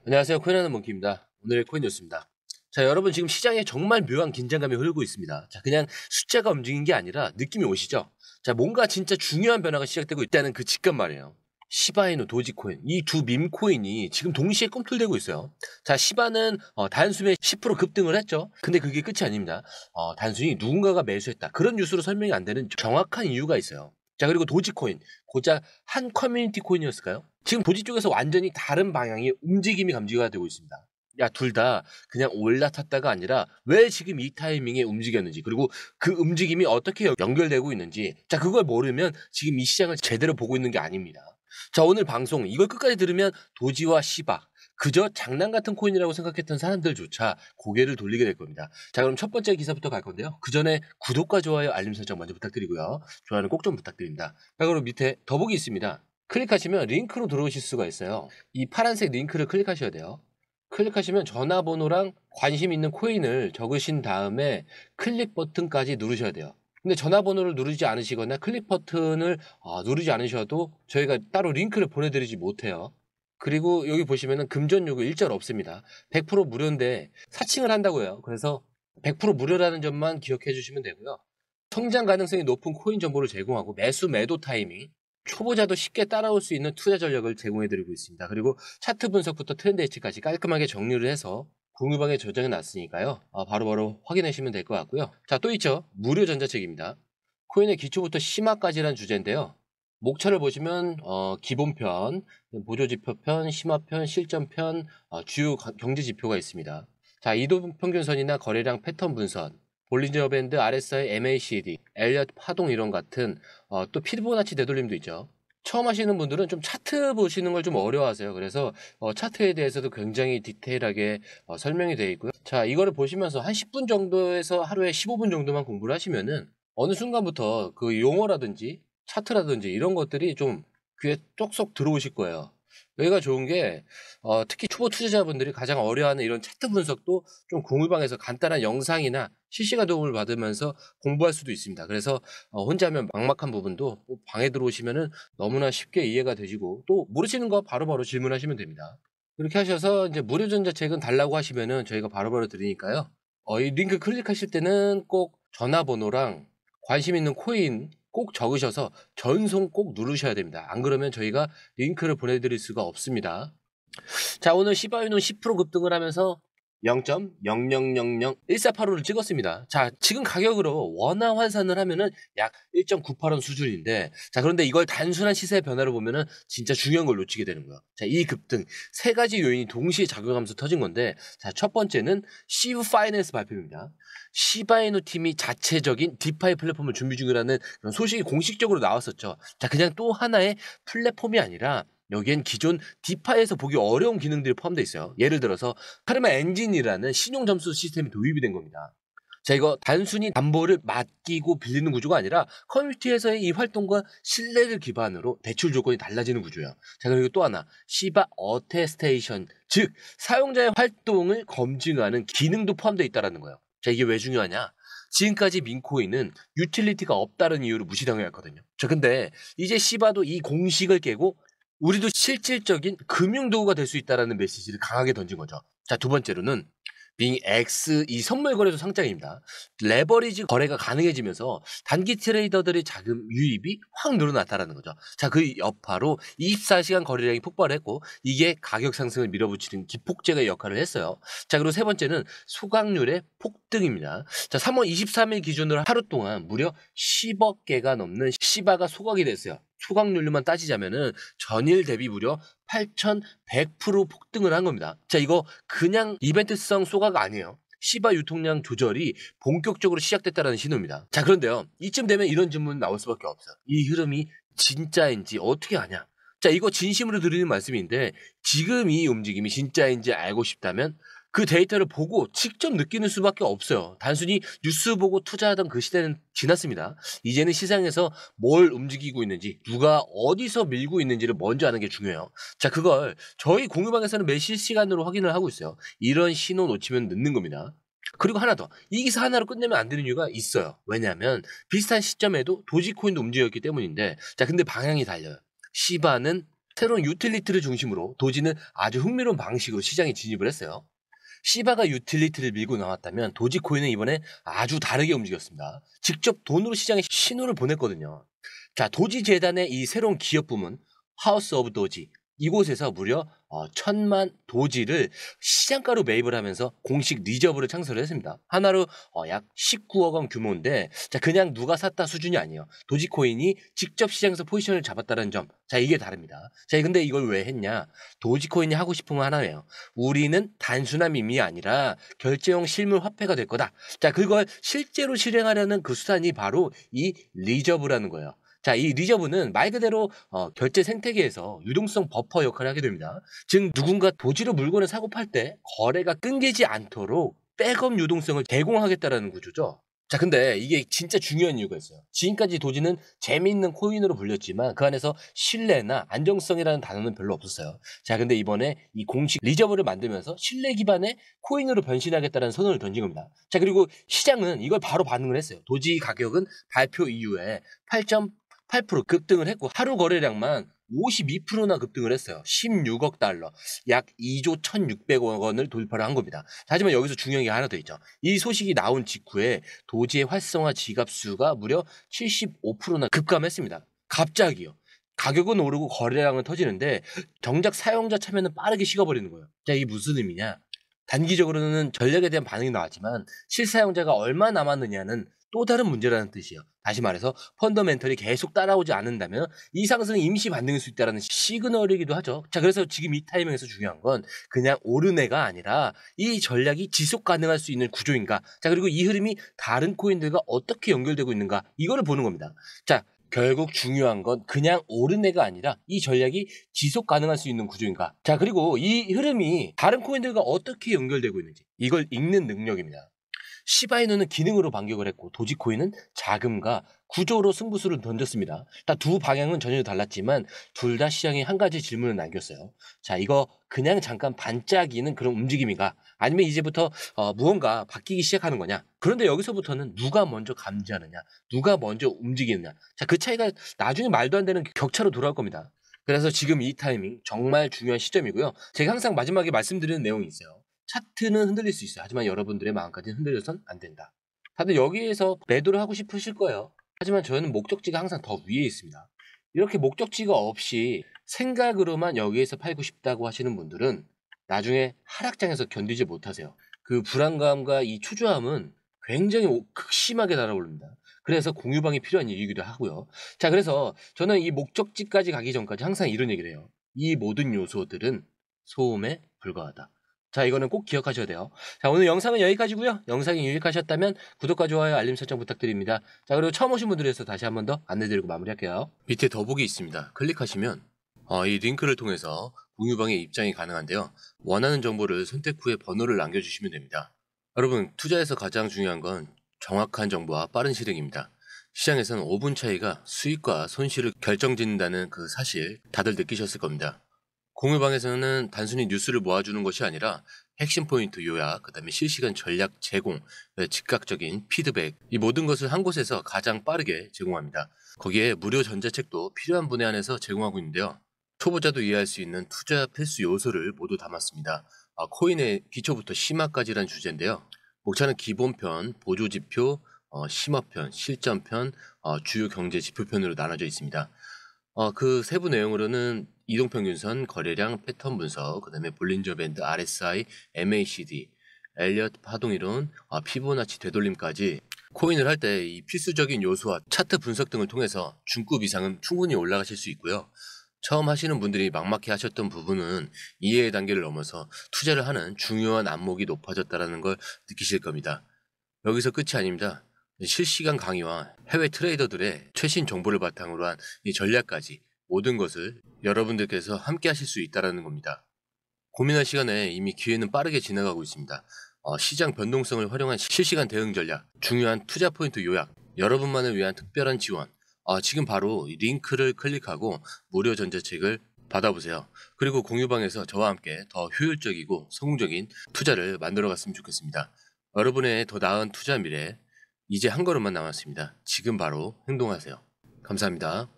안녕하세요. 코인하는 몽키입니다. 오늘의 코인 뉴스입니다. 자, 여러분 지금 시장에 정말 묘한 긴장감이 흐르고 있습니다. 자, 그냥 숫자가 움직인 게 아니라 느낌이 오시죠? 자, 뭔가 진짜 중요한 변화가 시작되고 있다는 그 직감 말이에요. 시바이누, 도지코인, 이 두 밈코인이 지금 동시에 꿈틀대고 있어요. 자, 시바는 단숨에 10% 급등을 했죠. 근데 그게 끝이 아닙니다. 단순히 누군가가 매수했다. 그런 뉴스로 설명이 안 되는 정확한 이유가 있어요. 자, 그리고 도지코인, 고작 한 커뮤니티 코인이었을까요? 지금 도지 쪽에서 완전히 다른 방향의 움직임이 감지가 되고 있습니다. 야, 둘 다 그냥 올라탔다가 아니라 왜 지금 이 타이밍에 움직였는지, 그리고 그 움직임이 어떻게 연결되고 있는지, 자, 그걸 모르면 지금 이 시장을 제대로 보고 있는 게 아닙니다. 자, 오늘 방송 이걸 끝까지 들으면 도지와 시바, 그저 장난 같은 코인이라고 생각했던 사람들조차 고개를 돌리게 될 겁니다. 자, 그럼 첫 번째 기사부터 갈 건데요. 그 전에 구독과 좋아요, 알림 설정 먼저 부탁드리고요. 좋아요는 꼭 좀 부탁드립니다. 자, 그리고 밑에 더보기 있습니다. 클릭하시면 링크로 들어오실 수가 있어요. 이 파란색 링크를 클릭하셔야 돼요. 클릭하시면 전화번호랑 관심 있는 코인을 적으신 다음에 클릭 버튼까지 누르셔야 돼요. 근데 전화번호를 누르지 않으시거나 클릭 버튼을 누르지 않으셔도 저희가 따로 링크를 보내드리지 못해요. 그리고 여기 보시면은 금전 요구 일절 없습니다. 100% 무료인데 사칭을 한다고 해요. 그래서 100% 무료라는 점만 기억해 주시면 되고요. 성장 가능성이 높은 코인 정보를 제공하고 매수 매도 타이밍, 초보자도 쉽게 따라올 수 있는 투자 전략을 제공해 드리고 있습니다. 그리고 차트 분석부터 트렌드 예측까지 깔끔하게 정리를 해서 공유방에 저장해 놨으니까요. 바로바로 확인하시면 될 것 같고요. 자, 또 있죠. 무료 전자책입니다. 코인의 기초부터 심화까지란 주제인데요. 목차를 보시면 기본편, 보조지표편, 심화편, 실전편, 주요 경제지표가 있습니다. 자, 이동평균선이나 거래량 패턴 분석, 볼린저 밴드, RSI, MACD, 엘리엇 파동 이론 같은 또 피보나치 되돌림도 있죠. 처음 하시는 분들은 좀 차트 보시는 걸 좀 어려워하세요. 그래서 차트에 대해서도 굉장히 디테일하게 설명이 되어 있고요. 자, 이거를 보시면서 한 10분 정도에서 하루에 15분 정도만 공부를 하시면은 어느 순간부터 그 용어라든지 차트라든지 이런 것들이 좀 귀에 쏙쏙 들어오실 거예요. 여기가 좋은 게 특히 초보 투자자분들이 가장 어려워하는 이런 차트 분석도 좀 공유방에서 간단한 영상이나 실시간 도움을 받으면서 공부할 수도 있습니다. 그래서 혼자 하면 막막한 부분도 방에 들어오시면은 너무나 쉽게 이해가 되시고, 또 모르시는 거 바로바로 질문하시면 됩니다. 이렇게 하셔서 이제 무료 전자책은 달라고 하시면은 저희가 바로바로 드리니까요. 이 링크 클릭하실 때는 꼭 전화번호랑 관심 있는 코인 꼭 적으셔서 전송 꼭 누르셔야 됩니다. 안 그러면 저희가 링크를 보내드릴 수가 없습니다. 자, 오늘 시바이누 10% 급등을 하면서 0.00001485를 찍었습니다. 자, 지금 가격으로 원화 환산을 하면은 약 1.98원 수준인데, 자, 그런데 이걸 단순한 시세 변화를 보면은 진짜 중요한 걸 놓치게 되는 거예요. 자, 이 급등 세 가지 요인이 동시에 작용하면서 터진 건데, 자, 첫 번째는 시브 파이낸스 발표입니다. 시바이누 팀이 자체적인 디파이 플랫폼을 준비 중이라는 그런 소식이 공식적으로 나왔었죠. 자, 그냥 또 하나의 플랫폼이 아니라 여기엔 기존 디파이에서 보기 어려운 기능들이 포함되어 있어요. 예를 들어서 카르마 엔진이라는 신용 점수 시스템이 도입이 된 겁니다. 자, 이거 단순히 담보를 맡기고 빌리는 구조가 아니라 커뮤니티에서의 이 활동과 신뢰를 기반으로 대출 조건이 달라지는 구조예요. 자, 그리고 또 하나, 시바 어테스테이션, 즉 사용자의 활동을 검증하는 기능도 포함되어 있다는 거예요. 자, 이게 왜 중요하냐? 지금까지 민코인은 유틸리티가 없다는 이유로 무시당해왔거든요. 자, 근데 이제 시바도 이 공식을 깨고 우리도 실질적인 금융 도구가 될 수 있다는 메시지를 강하게 던진 거죠. 자, 두 번째로는 빙X 이 선물 거래소 상장입니다. 레버리지 거래가 가능해지면서 단기 트레이더들의 자금 유입이 확 늘어났다는 거죠. 자, 그 여파로 24시간 거래량이 폭발했고, 이게 가격 상승을 밀어붙이는 기폭제의 역할을 했어요. 자, 그리고 세 번째는 소각률의 폭등입니다. 자, 3월 23일 기준으로 하루 동안 무려 10억 개가 넘는 시바가 소각이 됐어요. 소각률만 따지자면은 전일 대비 무려 8,100% 폭등을 한 겁니다. 자, 이거 그냥 이벤트성 소각 아니에요. 시바 유통량 조절이 본격적으로 시작됐다는 신호입니다. 자, 그런데요, 이쯤 되면 이런 질문 나올 수밖에 없어요. 이 흐름이 진짜인지 어떻게 아냐? 자, 이거 진심으로 드리는 말씀인데, 지금 이 움직임이 진짜인지 알고 싶다면 그 데이터를 보고 직접 느끼는 수밖에 없어요. 단순히 뉴스 보고 투자하던 그 시대는 지났습니다. 이제는 시장에서 뭘 움직이고 있는지, 누가 어디서 밀고 있는지를 먼저 아는 게 중요해요. 자, 그걸 저희 공유방에서는 매 실시간으로 확인을 하고 있어요. 이런 신호 놓치면 늦는 겁니다. 그리고 하나 더, 이 기사 하나로 끝내면 안 되는 이유가 있어요. 왜냐하면 비슷한 시점에도 도지코인도 움직였기 때문인데, 자, 근데 방향이 달려요. 시바는 새로운 유틸리티를 중심으로 도지는 아주 흥미로운 방식으로 시장에 진입을 했어요. 시바가 유틸리티를 밀고 나왔다면 도지코인은 이번에 아주 다르게 움직였습니다. 직접 돈으로 시장에 신호를 보냈거든요. 자, 도지 재단의 이 새로운 기업 부문 하우스 오브 도지, 이곳에서 무려 1000만 도지를 시장가로 매입을 하면서 공식 리저브를 창설을 했습니다. 하나로 약 19억 원 규모인데, 자, 그냥 누가 샀다 수준이 아니에요. 도지코인이 직접 시장에서 포지션을 잡았다는 점, 자, 이게 다릅니다. 자, 근데 이걸 왜 했냐? 도지코인이 하고 싶은 건 하나예요. 우리는 단순한 밈이 아니라 결제용 실물 화폐가 될 거다. 자, 그걸 실제로 실행하려는 그 수단이 바로 이 리저브라는 거예요. 자, 이 리저브는 말 그대로 결제 생태계에서 유동성 버퍼 역할을 하게 됩니다. 즉, 누군가 도지로 물건을 사고 팔 때 거래가 끊기지 않도록 백업 유동성을 제공하겠다라는 구조죠. 자, 근데 이게 진짜 중요한 이유가 있어요. 지금까지 도지는 재미있는 코인으로 불렸지만 그 안에서 신뢰나 안정성이라는 단어는 별로 없었어요. 자, 근데 이번에 이 공식 리저브를 만들면서 신뢰 기반의 코인으로 변신하겠다는 선언을 던진 겁니다. 자, 그리고 시장은 이걸 바로 반응을 했어요. 도지 가격은 발표 이후에 8% 급등을 했고 하루 거래량만 52%나 급등을 했어요. 16억 달러, 약 2조 1,600억 원을 돌파를 한 겁니다. 하지만 여기서 중요한 게 하나 더 있죠. 이 소식이 나온 직후에 도지의 활성화 지갑수가 무려 75%나 급감했습니다. 갑자기요. 가격은 오르고 거래량은 터지는데 정작 사용자 참여는 빠르게 식어버리는 거예요. 자, 이게 무슨 의미냐? 단기적으로는 전략에 대한 반응이 나왔지만 실사용자가 얼마 남았느냐는 또 다른 문제라는 뜻이에요. 다시 말해서 펀더멘털이 계속 따라오지 않는다면 이 상승은 임시 반등일 수 있다는 시그널이기도 하죠. 자, 그래서 지금 이 타이밍에서 중요한 건 그냥 오르내가 아니라 이 전략이 지속 가능할 수 있는 구조인가. 자, 그리고 이 흐름이 다른 코인들과 어떻게 연결되고 있는가, 이거를 보는 겁니다. 자, 결국 중요한 건 그냥 오르내가 아니라 이 전략이 지속 가능할 수 있는 구조인가. 자, 그리고 이 흐름이 다른 코인들과 어떻게 연결되고 있는지, 이걸 읽는 능력입니다. 시바이누는 기능으로 반격을 했고 도지코인은 자금과 구조로 승부수를 던졌습니다. 두 방향은 전혀 달랐지만 둘 다 시장에 한 가지 질문을 남겼어요. 자, 이거 그냥 잠깐 반짝이는 그런 움직임인가? 아니면 이제부터 무언가 바뀌기 시작하는 거냐? 그런데 여기서부터는 누가 먼저 감지하느냐? 누가 먼저 움직이느냐? 자, 그 차이가 나중에 말도 안 되는 격차로 돌아올 겁니다. 그래서 지금 이 타이밍 정말 중요한 시점이고요. 제가 항상 마지막에 말씀드리는 내용이 있어요. 차트는 흔들릴 수 있어요. 하지만 여러분들의 마음까지는 흔들려선 안 된다. 다들 여기에서 매도를 하고 싶으실 거예요. 하지만 저는 목적지가 항상 더 위에 있습니다. 이렇게 목적지가 없이 생각으로만 여기에서 팔고 싶다고 하시는 분들은 나중에 하락장에서 견디지 못하세요. 그 불안감과 이 초조함은 굉장히 극심하게 달아오릅니다. 그래서 공유방이 필요한 일이기도 하고요. 자, 그래서 저는 이 목적지까지 가기 전까지 항상 이런 얘기를 해요. 이 모든 요소들은 소음에 불과하다. 자, 이거는 꼭 기억하셔야 돼요. 자, 오늘 영상은 여기까지고요. 영상이 유익하셨다면 구독과 좋아요, 알림 설정 부탁드립니다. 자, 그리고 처음 오신 분들을 위해서 다시 한 번 더 안내드리고 마무리할게요. 밑에 더보기 있습니다. 클릭하시면 이 링크를 통해서 공유방에 입장이 가능한데요. 원하는 정보를 선택 후에 번호를 남겨주시면 됩니다. 여러분, 투자에서 가장 중요한 건 정확한 정보와 빠른 실행입니다. 시장에서는 5분 차이가 수익과 손실을 결정짓는다는 그 사실 다들 느끼셨을 겁니다. 공유방에서는 단순히 뉴스를 모아주는 것이 아니라 핵심 포인트 요약, 그 다음에 실시간 전략 제공, 즉각적인 피드백, 이 모든 것을 한 곳에서 가장 빠르게 제공합니다. 거기에 무료 전자책도 필요한 분에 한해서 제공하고 있는데요. 초보자도 이해할 수 있는 투자 필수 요소를 모두 담았습니다. 코인의 기초부터 심화까지란 주제인데요. 목차는 기본편, 보조지표, 심화편, 실전편, 주요 경제 지표편으로 나눠져 있습니다. 그 세부 내용으로는 이동평균선, 거래량, 패턴 분석, 그 다음에 볼린저 밴드, RSI, MACD, 엘리엇 파동이론, 피보나치 되돌림까지 코인을 할 때 이 필수적인 요소와 차트 분석 등을 통해서 중급 이상은 충분히 올라가실 수 있고요. 처음 하시는 분들이 막막해 하셨던 부분은 이해의 단계를 넘어서 투자를 하는 중요한 안목이 높아졌다는 걸 느끼실 겁니다. 여기서 끝이 아닙니다. 실시간 강의와 해외 트레이더들의 최신 정보를 바탕으로 한 이 전략까지 모든 것을 여러분들께서 함께 하실 수 있다는 겁니다. 고민할 시간에 이미 기회는 빠르게 지나가고 있습니다. 시장 변동성을 활용한 실시간 대응 전략, 중요한 투자 포인트 요약, 여러분만을 위한 특별한 지원, 지금 바로 이 링크를 클릭하고 무료 전자책을 받아보세요. 그리고 공유방에서 저와 함께 더 효율적이고 성공적인 투자를 만들어 갔으면 좋겠습니다. 여러분의 더 나은 투자 미래, 이제 한 걸음만 남았습니다. 지금 바로 행동하세요. 감사합니다.